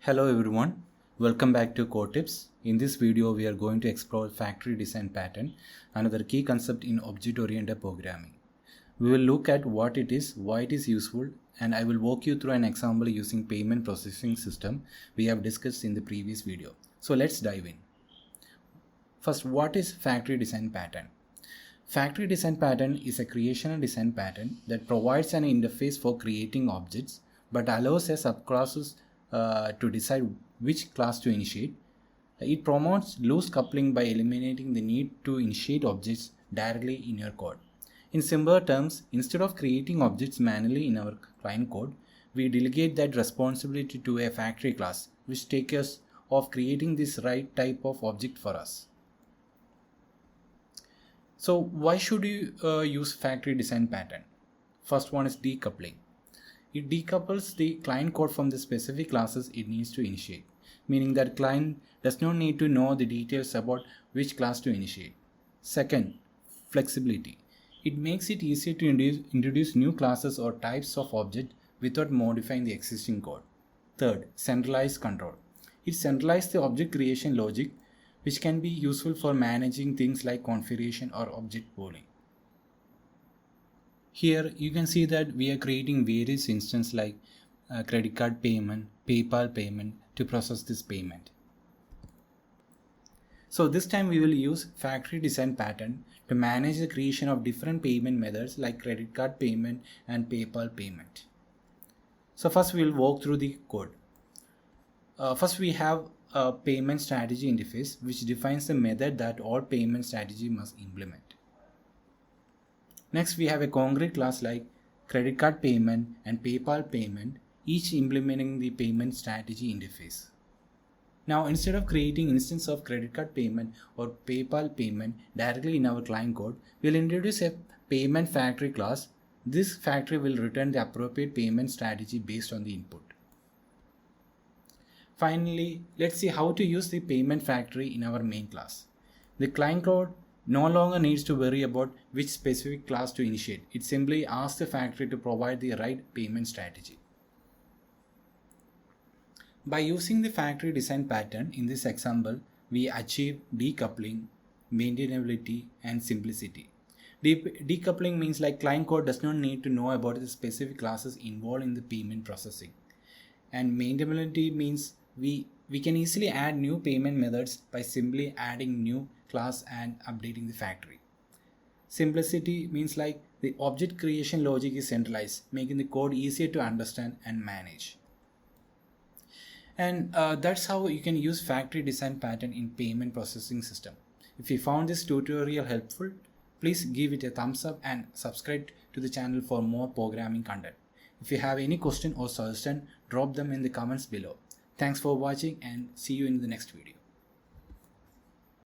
Hello everyone, welcome back to Core Tips. In this video, we are going to explore factory design pattern, another key concept in object-oriented programming. We will look at what it is, why it is useful, and I will walk you through an example using payment processing system we have discussed in the previous video. So let's dive in. First, what is factory design pattern? Factory design pattern is a creational design pattern that provides an interface for creating objects but allows a subclasses to decide which class to initiate. It promotes loose coupling by eliminating the need to initiate objects directly in your code. In simpler terms, instead of creating objects manually in our client code, we delegate that responsibility to a factory class, which takes care of creating this right type of object for us. So why should you use factory design pattern? First one is decoupling. It decouples the client code from the specific classes it needs to initiate, meaning that client does not need to know the details about which class to initiate. Second, flexibility. It makes it easier to introduce new classes or types of object without modifying the existing code. Third, centralized control. It centralizes the object creation logic, which can be useful for managing things like configuration or object pooling. Here you can see that we are creating various instances like credit card payment, PayPal payment to process this payment. So this time we will use factory design pattern to manage the creation of different payment methods like credit card payment and PayPal payment. So first we will walk through the code. First we have a payment strategy interface which defines the method that all payment strategy must implement. Next we have a concrete class like credit card payment and PayPal payment, each implementing the payment strategy interface. Now instead of creating instance of credit card payment or PayPal payment directly in our client code, we'll introduce a payment factory class. This factory will return the appropriate payment strategy based on the input. Finally, let's see how to use the payment factory in our main class. The client code no longer needs to worry about which specific class to initiate. It simply asks the factory to provide the right payment strategy. By using the factory design pattern in this example, we achieve decoupling, maintainability, and simplicity. Decoupling means like client code does not need to know about the specific classes involved in the payment processing. And maintainability means we can easily add new payment methods by simply adding new class and updating the factory. Simplicity means like the object creation logic is centralized, making the code easier to understand and manage. And that's how you can use factory design pattern in payment processing system. If you found this tutorial helpful, please give it a thumbs up and subscribe to the channel for more programming content. If you have any question or suggestion, drop them in the comments below. Thanks for watching and see you in the next video.